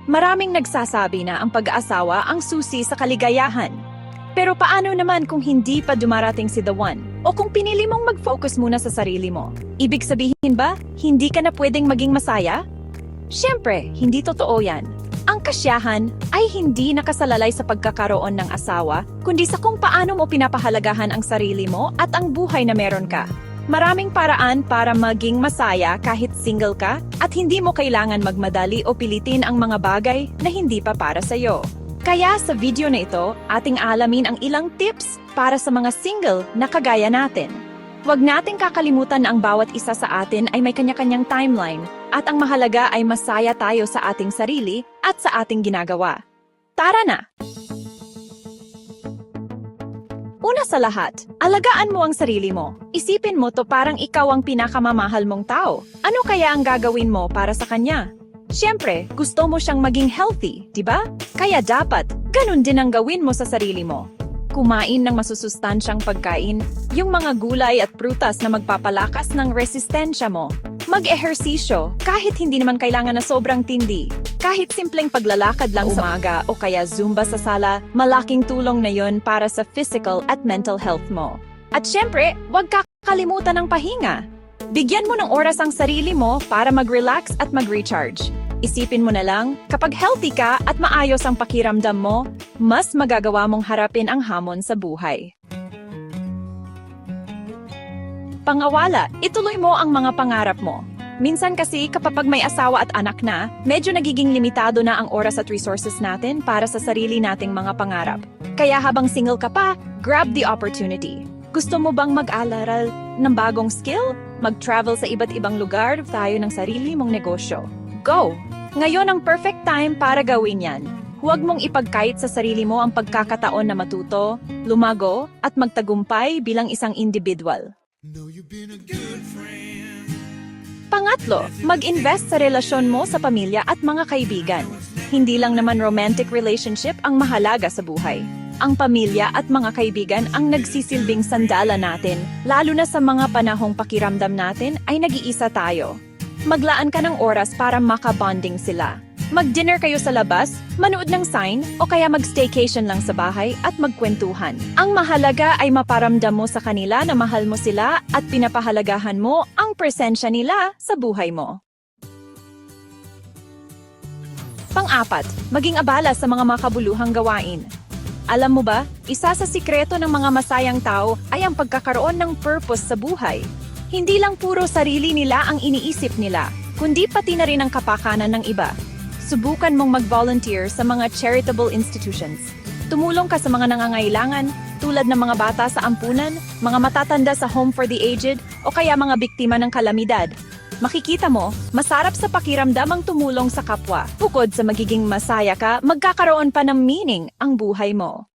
Maraming nagsasabi na ang pag-aasawa ang susi sa kaligayahan. Pero paano naman kung hindi pa dumarating si the one? O kung pinili mong mag-focus muna sa sarili mo? Ibig sabihin ba, hindi ka na pwedeng maging masaya? Siyempre, hindi totoo yan. Ang kasiyahan ay hindi nakasalalay sa pagkakaroon ng asawa, kundi sa kung paano mo pinapahalagahan ang sarili mo at ang buhay na meron ka. Maraming paraan para maging masaya kahit single ka at hindi mo kailangan magmadali o pilitin ang mga bagay na hindi pa para sa'yo. Kaya sa video na ito, ating alamin ang ilang tips para sa mga single na kagaya natin. Huwag nating kakalimutan na ang bawat isa sa atin ay may kanya-kanyang timeline at ang mahalaga ay masaya tayo sa ating sarili at sa ating ginagawa. Tara na! Una sa lahat, alagaan mo ang sarili mo. Isipin mo to parang ikaw ang pinakamamahal mong tao. Ano kaya ang gagawin mo para sa kanya? Siyempre, gusto mo siyang maging healthy, di ba? Kaya dapat, ganun din ang gawin mo sa sarili mo. Kumain ng masusustansyang pagkain, yung mga gulay at prutas na magpapalakas ng resistensya mo. Mag-ehersisyo, kahit hindi naman kailangan na sobrang tindi. Kahit simpleng paglalakad lang sa umaga o kaya zumba sa sala, malaking tulong na yon para sa physical at mental health mo. At syempre, huwag kakalimutan ng pahinga. Bigyan mo ng oras ang sarili mo para mag-relax at mag-recharge. Isipin mo na lang, kapag healthy ka at maayos ang pakiramdam mo, mas magagawa mong harapin ang hamon sa buhay. Pangawala, ituloy mo ang mga pangarap mo. Minsan kasi kapag may asawa at anak na, medyo nagiging limitado na ang oras at resources natin para sa sarili nating mga pangarap. Kaya habang single ka pa, grab the opportunity. Gusto mo bang mag-alaral ng bagong skill? Mag-travel sa iba't ibang lugar tayo ng sarili mong negosyo? Go! Ngayon ang perfect time para gawin yan. Huwag mong ipagkait sa sarili mo ang pagkakataon na matuto, lumago, at magtagumpay bilang isang individual. Pangatlo, mag-invest sa relasyon mo sa pamilya at mga kaibigan. Hindi lang naman romantic relationship ang mahalaga sa buhay. Ang pamilya at mga kaibigan ang nagsisilbing sandala natin, lalo na sa mga panahong pakiramdam natin ay nag-iisa tayo. Maglaan ka ng oras para makabonding sila. Mag-dinner kayo sa labas, manood ng sign, o kaya mag-staycation lang sa bahay at magkwentuhan. Ang mahalaga ay maparamdam mo sa kanila na mahal mo sila at pinapahalagahan mo ang presensya nila sa buhay mo. Pang-apat, maging abala sa mga makabuluhang gawain. Alam mo ba, isa sa sikreto ng mga masayang tao ay ang pagkakaroon ng purpose sa buhay. Hindi lang puro sarili nila ang iniisip nila, kundi pati na rin ang kapakanan ng iba. Subukan mong mag-volunteer sa mga charitable institutions. Tumulong ka sa mga nangangailangan, tulad ng mga bata sa ampunan, mga matatanda sa home for the aged, o kaya mga biktima ng kalamidad. Makikita mo, masarap sa pakiramdam ang tumulong sa kapwa. Bukod sa magiging masaya ka, magkakaroon pa ng meaning ang buhay mo.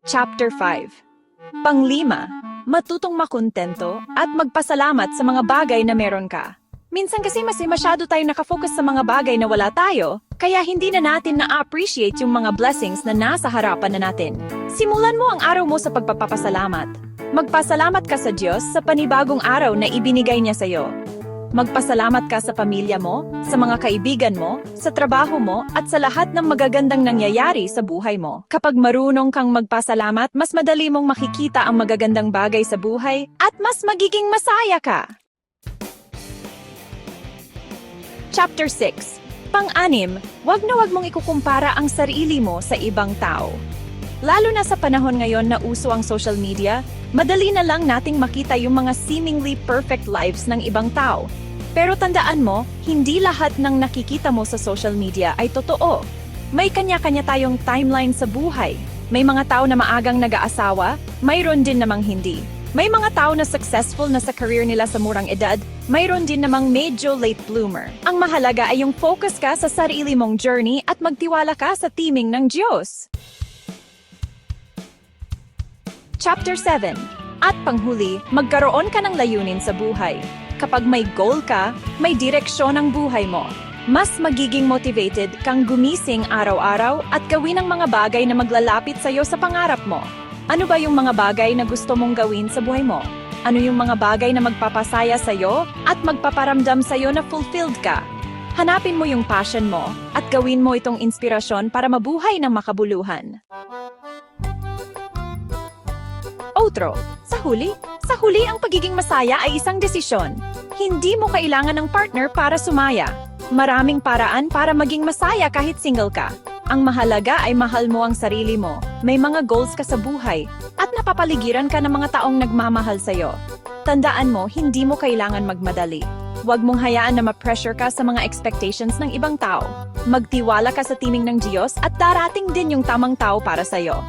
Chapter 5. Panglima, matutong makontento at magpasalamat sa mga bagay na meron ka. Minsan kasi masyado tayo nakafocus sa mga bagay na wala tayo, kaya hindi na natin na-appreciate yung mga blessings na nasa harapan na natin. Simulan mo ang araw mo sa pagpapasalamat. Magpasalamat ka sa Diyos sa panibagong araw na ibinigay niya sa'yo. Magpasalamat ka sa pamilya mo, sa mga kaibigan mo, sa trabaho mo, at sa lahat ng magagandang nangyayari sa buhay mo. Kapag marunong kang magpasalamat, mas madali mong makikita ang magagandang bagay sa buhay at mas magiging masaya ka. Chapter 6. Pang-anim, wag mong ikukumpara ang sarili mo sa ibang tao. Lalo na sa panahon ngayon na uso ang social media, madali na lang nating makita yung mga seemingly perfect lives ng ibang tao. Pero tandaan mo, hindi lahat ng nakikita mo sa social media ay totoo. May kanya-kanya tayong timeline sa buhay. May mga tao na maagang nag-aasawa, mayroon din namang hindi. May mga tao na successful na sa career nila sa murang edad, mayroon din namang medyo late bloomer. Ang mahalaga ay yung focus ka sa sarili mong journey at magtiwala ka sa timing ng Diyos. Chapter 7. At panghuli, magkaroon ka ng layunin sa buhay. Kapag may goal ka, may direksyon ang buhay mo. Mas magiging motivated kang gumising araw-araw at gawin ang mga bagay na maglalapit sa'yo sa pangarap mo. Ano ba yung mga bagay na gusto mong gawin sa buhay mo? Ano yung mga bagay na magpapasaya sa'yo at magpaparamdam sa'yo na fulfilled ka? Hanapin mo yung passion mo at gawin mo itong inspirasyon para mabuhay ng makabuluhan. Outro, sa huli ang pagiging masaya ay isang desisyon. Hindi mo kailangan ng partner para sumaya. Maraming paraan para maging masaya kahit single ka. Ang mahalaga ay mahal mo ang sarili mo, may mga goals ka sa buhay, at napapaligiran ka ng mga taong nagmamahal sa'yo. Tandaan mo, hindi mo kailangan magmadali. Huwag mong hayaan na ma-pressure ka sa mga expectations ng ibang tao. Magtiwala ka sa timing ng Diyos at darating din yung tamang tao para sa'yo.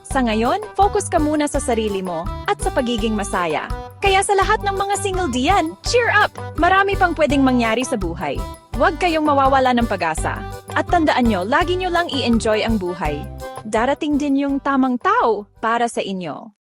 Sa ngayon, focus ka muna sa sarili mo at sa pagiging masaya. Kaya sa lahat ng mga single diyan, cheer up! Marami pang pwedeng mangyari sa buhay. Huwag kayong mawawala ng pag-asa. At tandaan nyo, lagi nyo lang i-enjoy ang buhay. Darating din yung tamang tao para sa inyo.